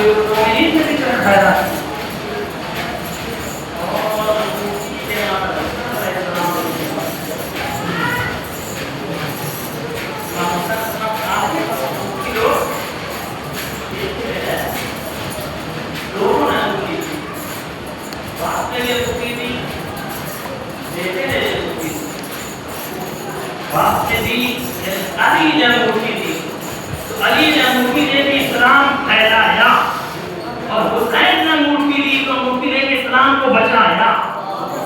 المؤمنین میں ذکر خیرات علی نے انگوٹھی دی تو علی نے انگوٹھی دے کے اسلام پھیلایا اور حسین نے انگوٹھی دی تو انگوٹھی دے کے اسلام کو بچایا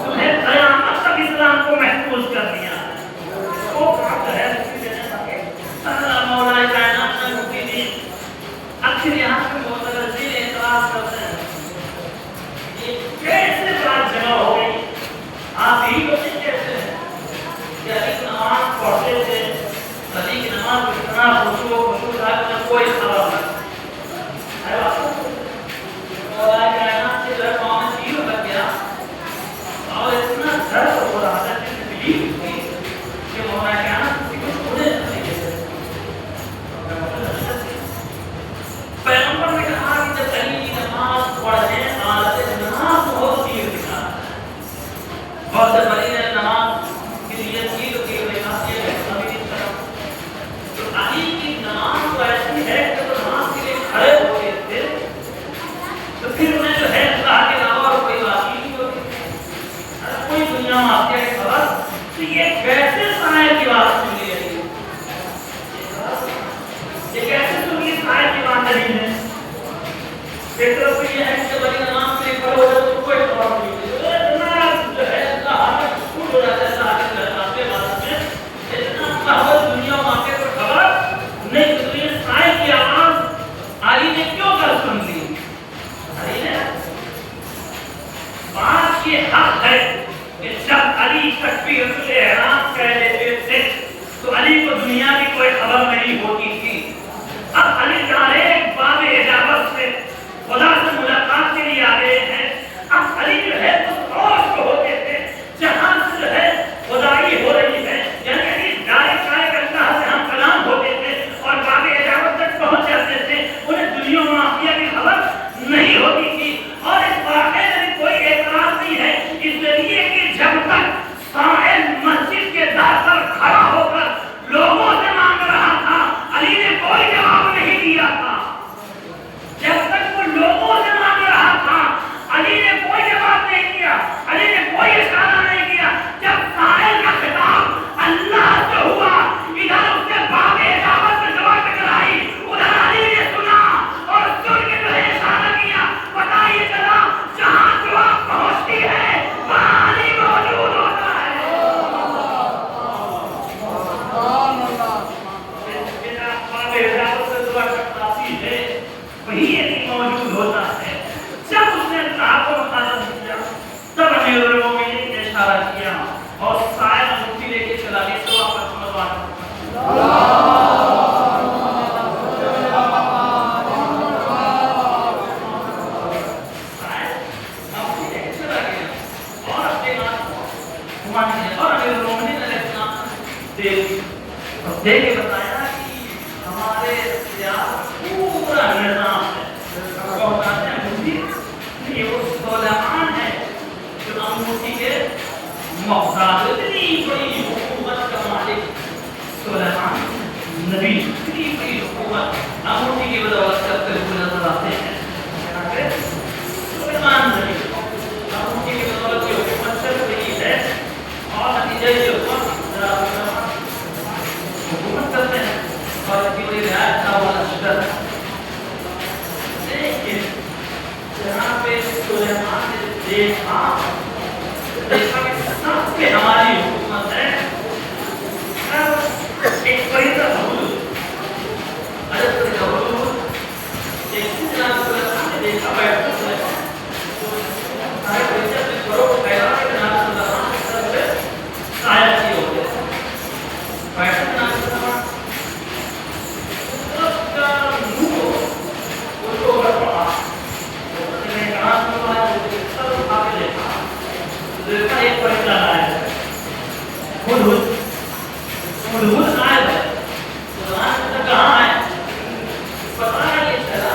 تو ہے قیامت تک اسلام کو محفوظ کر دیا وہ بات ہے اللہ مولا کائنات نے انگوٹھی دی اکثر یہاں پہ معترضین اعتراض کرتے ہیں یہ کیسے بات جمع ہو گئی آپ ہی کو کیسے کہ علی نماز پڑھتے تھے علی کی نماز کو اتنا خشوع تھا کہ کوئی خبر نہ ہے مولا کائنات سے در معامل تیر لگ گیا اور اتنا درد ہو رہا تھا کہ بلیو تھی کہ مولا کائنات کسی کو چھوڑے نہیں گئے پیغمبر نے کہا کہ جب علی کی نماز پڑھنے حالت نماز بہت تیر دکھا اور جب علی نے نماز کی نیت کی تو تیر دکھا علی کی نماز تو ایسی ہے کہ تو نماز کے لیے کھڑے ہو گئے تھے تو پھر انہیں جو ہے اللہ کے علاوہ اور کوئی بات نہیں ہوتی کوئی دنیا میں آتی ہے خبر تو یہ کیسے سائے کی بات سن لی ہے یہ کیسے سن لی سائے کی بات نہیں ہے ایک طرف تو یہ ہے کہ جب علی نماز کے لیے کھڑے ہو جائے تو کوئی خبر نہیں ہوتی اتنا جو ہے اللہ میں خود ہو جاتا ہے اللہ کے درخواست کے بعد میں اتنا خبر دنیا میں آتے نہیں تو یہ سائے کی آواز علی نے کیوں کر سن لی علی نے بات یہ حق ہے کہ جب علی تکبیرۃ الاحرام کہہ لیتے تھے تو علی کو دنیا کی کوئی خبر نہیں ہوتی تھی اب علی ڈائریکٹ باب اجابت سے خدا سے ملاقات کے لیے آ گئے ہیں اب علی جو ہے تو روش ہوتے تھے جہاں سے جو ہے خدائی ہو رہی ہے یعنی علی ڈائریکٹ آئے کہ اللہ سے ہم کلام ہوتے تھے اور باب اجابت تک پہنچ جاتے تھے انہیں دنیا معافیہ کی خبر نہیں ہوتی تھی اور اس واقعے میں کوئی اعتراض نہیں ہے اس لیے کہ جب تک سائل مسجد کے در پر کھڑا ہو کر لوگوں سے مانگ رہا تھا علی نے کوئی جواب نہیں دیا تھا جب تک وہ لوگوں سے مانگ رہا تھا علی نے کوئی جواب نہیں دیا علی نے کوئی اشارہ نہیں کیا جب سائل کا خطاب اللہ سے ہوا ادھر اس کے باب اجابت میں جواب ٹکرائی ادھر علی نے سنا اور سن کے جو ہے اشارہ کیا پتہ یہ چلا جہاں جواب پہنچتی ہے وہاں علی موجود ہوتا ہے باب اجابت سے دعا ٹکراتی ہے وہی علی موجود ہوتا ہے جب اس نے اللہ کو مخاطب کیا تب امیر المومنین نے اشارہ کیا اور سائل انگوٹھی لے کے چلا گیا تو واپس مروان دیکھ کے بتایا کہ ہمارے پورا نظام ہے یہ وہ سلیمان ہے جو انگوٹھی کے محتاج اتنی بڑی حکومت کا مالک سلیمان نبی اتنی بڑی حکومت انگوٹھی کی بدولت کرتے ہوئے نظر آتے ہیں سلیمان نبی انگوٹھی کی بدولت کی حکومت چل رہی ہے اور نتیجہ یہ ہوا حکومت کرتے ہیں اور اتنی بڑی رعایت کا وہ لشکر لیکن جہاں پہ سلیمان نے دیکھا کہ سب پہ ہماری حکومت ہے ایک فریضہ حدود عدد کا حدود ایک جناب سلیمان نے دیکھا بیٹھا سلیمان سارے فریضہ میں کرو خیرات کے جناب سلیمان کی طرف سے سایہ کیے ہوتے ہیں بیٹھا جناب سلیمان اس کا نور اس کو اوپر پڑا ایک فرشتہ آیا ہے ہدہد آیا ہے کہاں ہے پتہ یہ چلا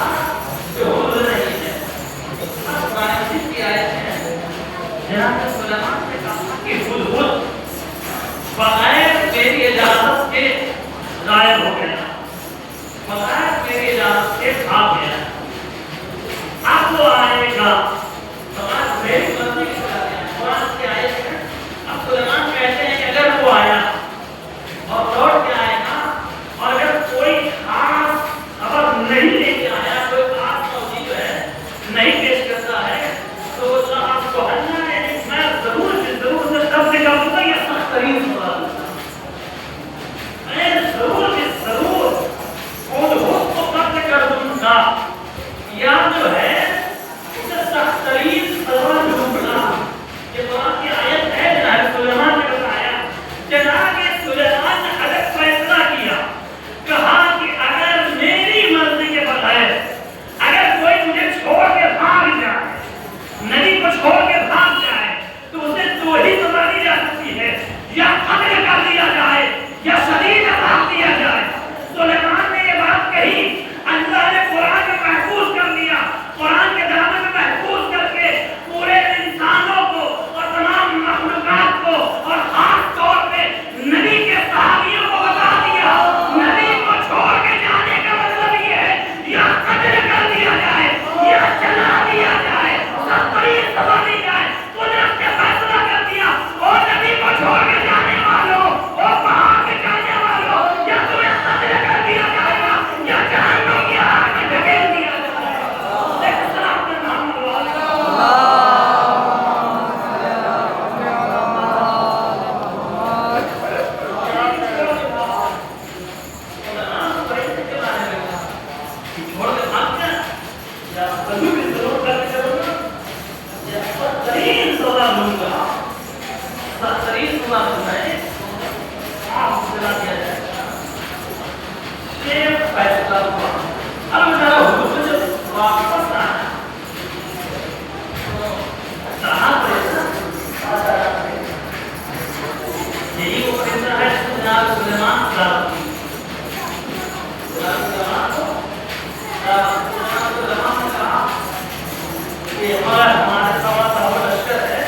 یہ ہمارے سوا لشکر ہے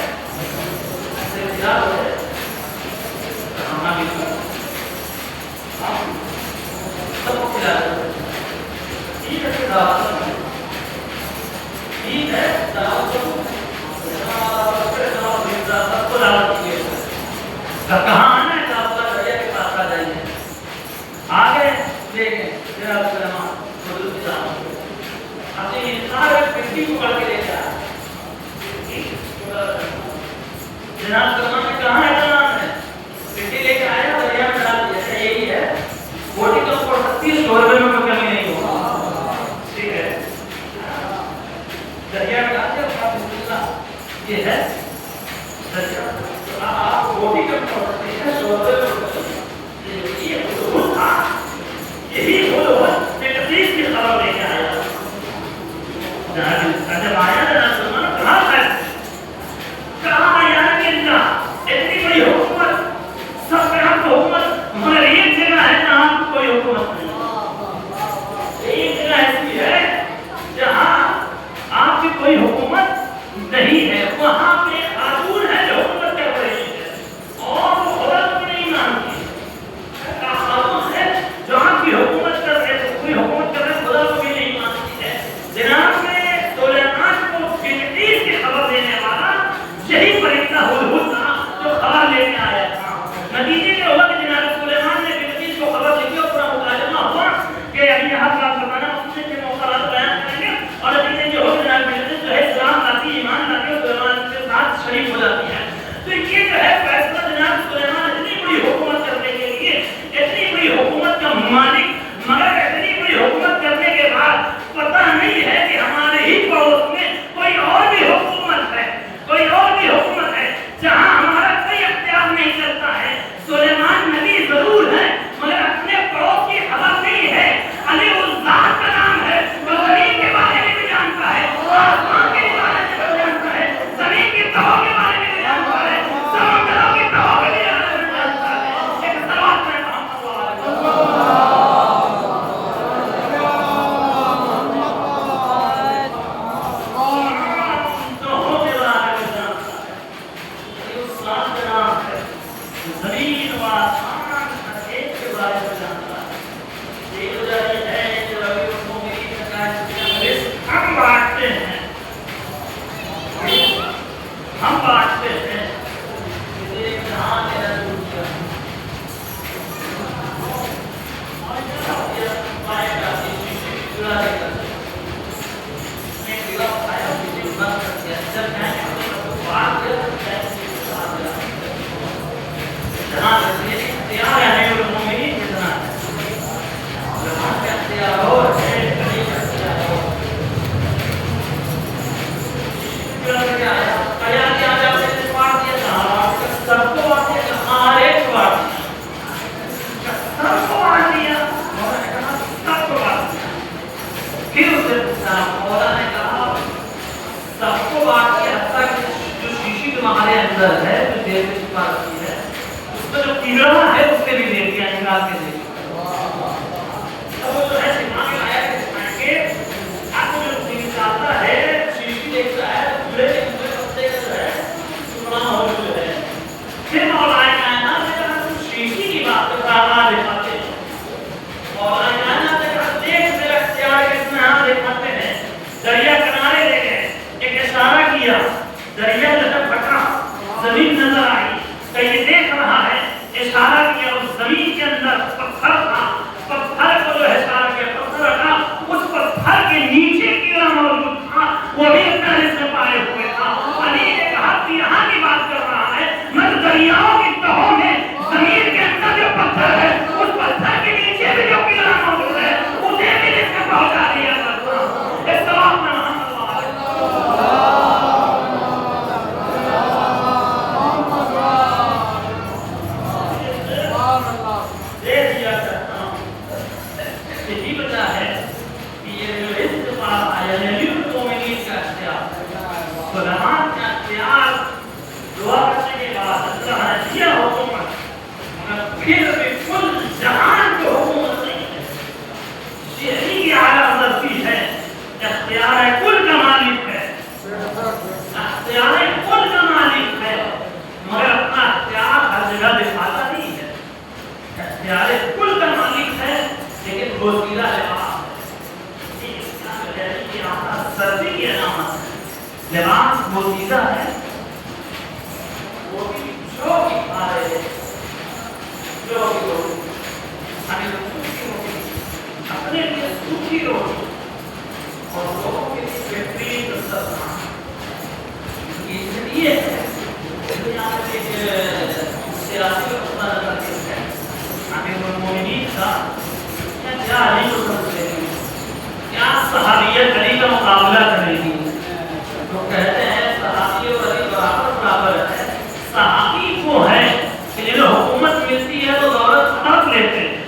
سب کو کھلا ٹھیک ہے کہاں آنا ہے آپ کا دریا کے پاس آ جائیے آگے دیکھیں جناب سلیمان اپنی سارے پٹی کو پڑھ کے لے جا جناب سلیمان نے کہاں ہے نام ہے پٹی لے کے آیا دریا میں ڈال دیا یہی ہے بوٹی تو پڑھ سکتی ہے 100 روپے میں کوئی کمی نہیں ہوگا ٹھیک ہے دریا میں ڈال دیا یہ ہے دریا آپ بوٹی کم پڑھ سکتے ہیں 100 روپے یہی بولو تقدیر کی خبر لے کے آیا جب آیا جناب سلمان کہاں ہے کہاں یا نبی اللہ اتنی بڑی حکومت سب پہ آپ کو حکومت مگر ایک جگہ ہے جہاں آپ کو کوئی حکومت نہیں ایک جگہ ایسی ہے جہاں آپ کی کوئی حکومت نہیں ہے وہاں پہ قانون ہے جو حکومت کر رہی ہے اور وہ خدا کو نہیں مانتی قانون ہے جو آپ کی حکومت کر رہے تو کوئی حکومت کر رہے خدا کو بھی نہیں مانتی ہے جناب میں سلیمان کو بلقیس کی خبر دینے والا یہی فرشتہ ہدہد تھا جو خبر لے کے آیا تھا نتیجے میں ہوا کہ جناب سلیمان نے بلقیس کو خبر دی اور پورا مکالمہ ہوا کہ ابھی یہاں بات بتانا اس کے موقعات بیان کریں گے اور نتیجے جو ہو جناب بلقیس جو ہے اسلام لاتی ایمان لاتی اور سلیمان کے ساتھ شریک ہو جاتی ہے تو یہ جو ہے فیصلہ جناب سلیمان اتنی بڑی حکومت کرنے کے لیے اتنی بڑی حکومت کا مالک مگر اتنی بڑی حکومت کرنے کے بعد پتہ نہیں ہے کہ ہمارے ہی پڑوس میں کوئی اور بھی حکومت ہے کوئی اور بھی حکومت ہے جہاں ہمارا کوئی اختیار نہیں چلتا ہے سلیمان نبی ضرور ہے مگر اپنے پڑوس کی خبر نہیں ہے علی اس ذات کا نام ہے جو زمین کے بارے میں بھی جانتا ہے آسمان کے بارے میں بھی جانتا ہے زمین کی تہوں کے بارے میں بھی جانتا ہے سمندروں کی تہوں کے بارے میں بھی جانتا ہے ایک سوال میں ہمارے اندر ہے جو دیر میں چھپا رکھی ہے اس کا جو کیڑا ہے اس کے بھی دے دیا نکال کے دے دیا وہ جو ہے دماغ میں آیا کہ آپ کو جو چیز آتا ہے شیشی دیکھتا ہے کیڑے کے اندر پتے کا جو ہے ٹکڑا موجود ہے پھر مولانا کائنات نے کہا تم شیشی کی بات کو کہاں دکھاتے ہیں مولانا کائنات نے کہا دیکھ میرا اختیار کس میں ہاں دکھاتے ہیں دریا کنارے لے گئے ایک اشارہ کیا دریا جب پھٹا زمین نظر آئی کہ یہ دیکھ رہا ہے اشارہ کیا اس زمین کے اندر پتھر تھا پتھر کو جو اشارہ کیا پتھر رکھا اس پتھر کے نیچے کیڑا موجود تھا وہ بھی اپنا رزق پائے ہوئے تھا علی نے کہا کہ یہاں کی بات کر رہا ہے میں دریاؤں کی تہوں میں زمین کے اندر جو پتھر ہے اس پتھر کے نیچے بھی جو کیڑا موجود ہے اسے بھی رزق پہنچا دیا کرتا اس سواب میں پھر بھی کل جہان کو حکومت نہیں ہے یہی اعلیٰ ذاتی ہے اختیار ہے کل کا مالک ہے سردی کی علامت ہے. لباس بوسیدہ ہے، وہ بھی جو بھی کھا رہے ہیں، جو بھی روٹی ہمیں سوکھی روٹی، اپنے لیے سوکھی روٹی اور لوگوں کے لیے بہترین دسترخوان. یہ اس لیے ہے دنیا میں ایک سیاسی مسئلہ نظر ہے. امیر المومنین کا کیا علی کو سمجھتے ہیں، کیا صحابیت علی کا مقابلہ کرے گی؟ تو کہتے ہیں صحابی اور علی برابر ہے. صحابی وہ ہے کہ جنہیں حکومت ملتی ہے تو دولت ہڑپ لیتے ہیں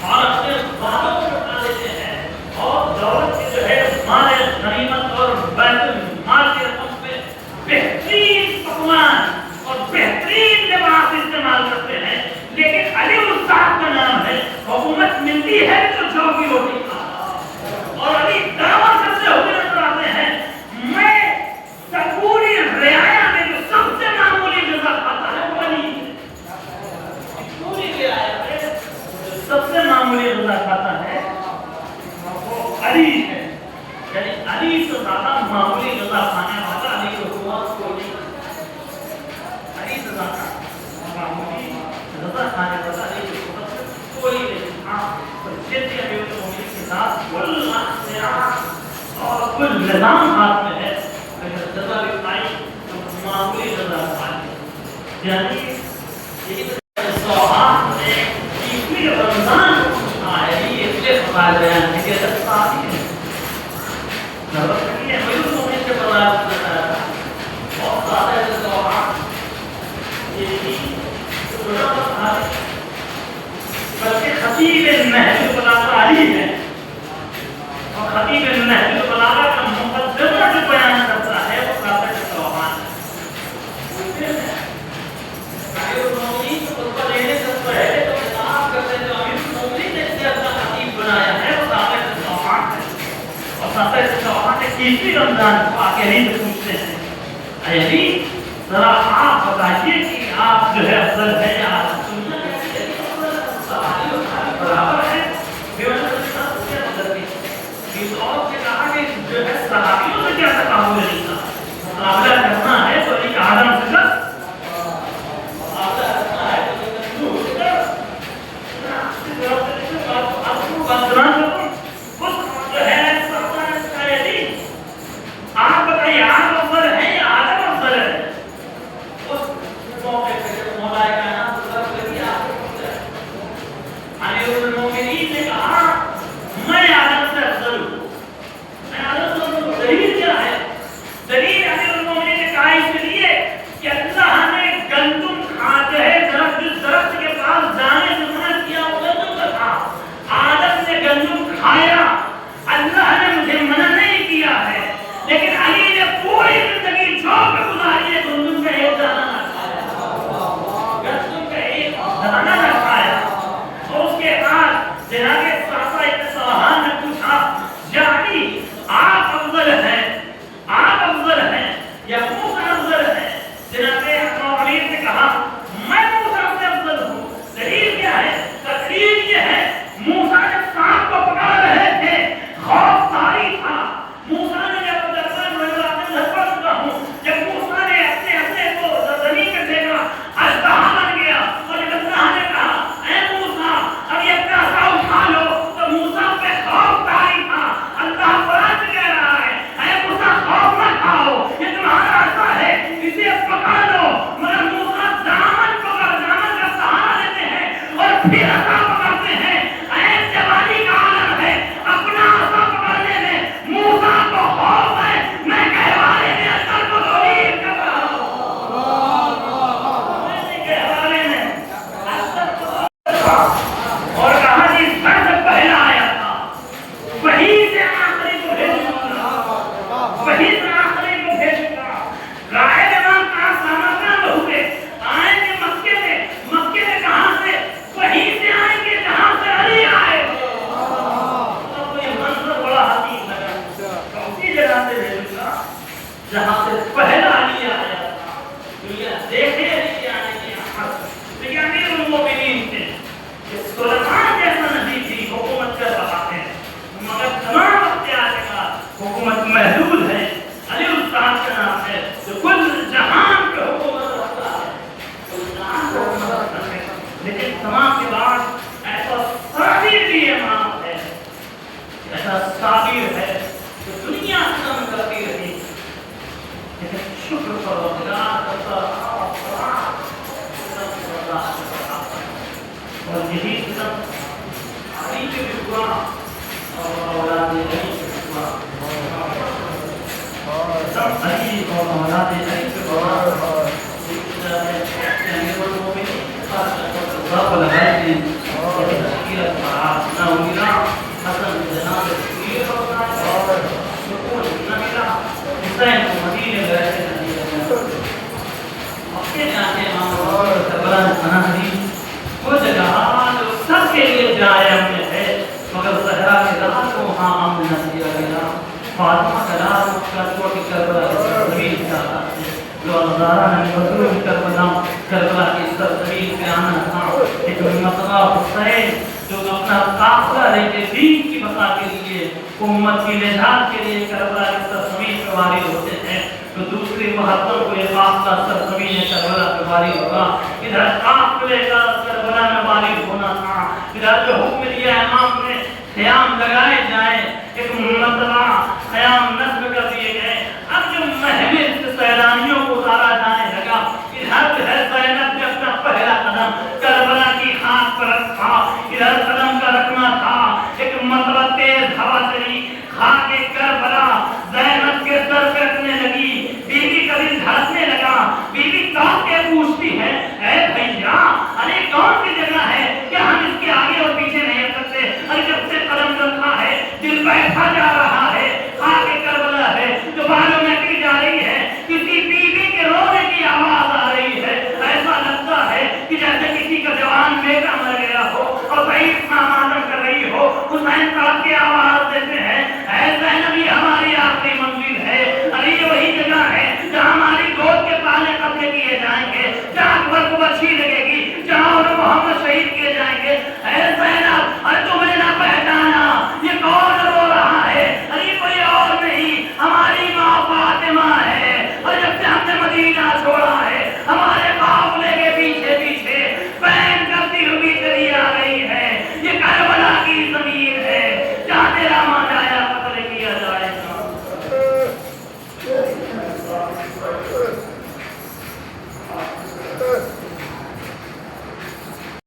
اور اپنے والوں کو اٹھا لیتے ہیں، اور دولت کی جو ہے مال غنیمت اور بیت المال کی رقم پہ بہترین پکوان اور بہترین لباس استعمال کرتے ہیں. لیکن علی اس ذات کا نام ہے، حکومت ملتی ہے تو جو کی روٹی کھا، اور علی دعویٰ کرتے ہوئے نظر آتے ہیں میں پوری رعایا میں جو سب سے معمولی غذا کھاتا ہے وہ علی ہے. پوری رعایا میں جو سب سے معمولی غذا کھاتا ہے وہ علی ہے. یعنی علی سے زیادہ معمولی غذا کھانے والا علی کو حکومت کوئی نہیں. علی سے زیادہ معمولی غذا کھانے والا علی کو حکومت کوئی نہیں. جیسے امیر المومنین کے ساتھ کل اختیار اور کل نظام ہاتھ میں ہے، غذا بھی کھائی تو معمولی غذا کھائی. یعنی یہ سوہان نے عیسوی رمضان کو کھایا. یہ اس لیے سوال بیان ہے کہ صحابی ہے نظر کریے امیر المومنین کے بغیر بہت زیادہ ہے سوہان. یہ بلکہ خطیب نہج البلاغہ علی ہے، اور خطیب نہج البلاغہ کا مقدمہ جو بیان کرتا ہے وہ قاسم سوہان ہے. امیر المومنین کو خطبہ دینے سے پہلے تو خطاب کرتے ہیں جو امیر المومنین نے اسے اپنا خطیب بنایا ہے وہ قاسم سوہان ہے. اور قاسم سوہان نے عیسوی رمضان کو آ کے علی سے پوچھتے ہیں اے علی ذرا آپ بتائیے کہ آپ جو ہے افضل ہے یا برابر ہے؟ اس اور سے کہا کہ جو ہے صحابیوں سے کیا تقابل نہیں تھا. مقابلہ کرنا ہے تو ایک آدم سے کر، مقابلہ کرنا ہے تو ایک نوح سے کر. آپ کو بدنام کروں خود جو ہے آپ بتائیے آپ افضل ہے یا آدم افضل ہے؟ اس موقع پہ جب مولا کائنات اللہ کو لگی آپ کو افضل ہے. امیر المومنین نے کہا میں آدم سے افضل ہوں. میں آدم سے افضل ہوں. دلیل کیا ہے؟ دلیل امیر المومنین نے کہا اس لیے کہ اللہ نے گندم کھاتے ہیں جس درخت کے پاس جانے سے منع کیا وہ گندم کا تھا. آدم نے گندم کھایا، اللہ نے مجھے منع نہیں کیا ہے، لیکن علی نے پوری زندگی جھوک کر گزاری ہے گندم کا ایک دانہ نہ کھایا، گندم کا ایک دانہ نہ کھایا. اور اس کے بعد جناب صحابہ ابن سوہان نے پوچھا یا علی آپ افضل ہیں، آپ افضل ہیں یا موسیٰ افضل ہیں؟ جناب عمیر نے کہا میں موسیٰ سے افضل ہوں. دلیل کیا ہے؟ تقریر یہ ہے موسیٰ جب سانپ کو پکڑ رہے تھے خوف طاری تھا. موسیٰ نے جب جب موسیٰ نے اپنے کو زمین میں پھینکا اژدہا بن گیا، اور جب اللہ نے کہا اے موسیٰ اب یہ اپنا عصا اٹھا لو تو موسیٰ پہ خوف طاری تھا. اللہ قرآن میں کہہ رہا ہے اے موسیٰ خوف مت کھاؤ، یہ تمہارا عصا ہے اسے پکڑ لو. مگر موسیٰ دامن کا سہارا لیتے ہیں اور پھر عصا پکڑتے ہیں. اے جوانی کا عالم ہے اپنا عصا پکڑنے میں موسیٰ کو خوف ہے. میں کہوانے میں اثر کو تولید کر رہا ہوں، میں کہوانے میں اثر کو اور کہا جی سر سے پہلا آیا تھا وہی سے آخری کو بھیجوں گا، وہی سے آخری کو بھیجوں گا. رائے امام کا سامنا نہ ہوئے آئیں گے مکے میں کہاں سے؟ وہی سے آئیں گے جہاں سے علی آئے. تو یہ منظر بڑا حسین لگا. اسی جگہ سے بھیجوں گا جہاں سے پہلا علی آیا تھا. دنیا دیکھے علی کے آنے کی آخر. لیکن امیر المومنین تھے کہ سلیمان جیسا نبی تھی حکومت کر رہا ہے، مگر تمام اختیار محدود ہے، علی استاد کا نام ہے جو کل جہان پہ حکومت رکھتا ہے، کل جہان پہ حکومت رکھتا ہے، لیکن تمام کے بعد ایسا صابر بھی امام ہے، ایسا صابر ہے جو دنیا ختم کرتی رہی لیکن شکر پروردگار کرتا رہا اور یہی قسم علی کے بھی ہوا اور اولاد علی کے بھی ہوا، سب علی اور اولاد علی کے ہوا، رب العالمین تشکیلت نہ ملا حسن جناب سکون نہ ملا، حسین کو مدینے گئے تھے مکے جاتے امام کربلا نے پناہ دی، وہ جگہ جو سب کے لیے جائے امن ہے مگر زہرا کے رات کو وہاں امن نہ دیا گیا، فاطمہ کا رات مکہ چھوڑ کے کربلا کی سرزمین جاتا ہے، جو نظارہ نے مظلوم کربلا کی سرزمین پہ آنا تھا، ایک مرتبہ حسین جو اپنا قافلہ لے کے دین کی بقا کے لیے امت کی نجات کے لیے کربلا کی سرزمین پہ وارد ہوتے ہیں، تو دوسری محبتوں کو یہ قافلہ سرزمین کربلا پہ وارد ہوگا، ادھر قافلے کا کربلا میں وارد ہونا تھا، ادھر جو حکم دیا امام نے خیام لگائے جائیں، ایک مرتبہ خیام نصب کر دیے گئے، اب جو محمل سے سیلانیوں کو اتارا جانے لگا، ادھر جو ہے زینب نے اپنا پہلا قدم کربلا کی خاک پر رکھا، ادھر قدم کا رکھنا تھا، ایک مرتبہ تیز ہوا چلی، خاک کربلا زینب کے سر پہ رکھنے لگی، بیوی کا دل دھڑکنے لگا، بیوی کہاں کے پوچھتی ہے اے بھیا ارے کون سی جگہ ہے کہ ہم اس کے آگے اور پیچھے نہیں ہٹ سکتے، ارے جب سے قدم رکھا ہے دل بیٹھا جا رہا ہے، خاک کربلا ہے جو بالوں میں کی جا رہی ہے، کسی بیوی کے رونے کی آواز آ رہی ہے، ایسا لگتا ہے کہ جیسے کسی کا جوان بیٹا مر گیا ہو اور ضعیف ماں ماتم کر رہی ہو، حسین صاحب کی آواز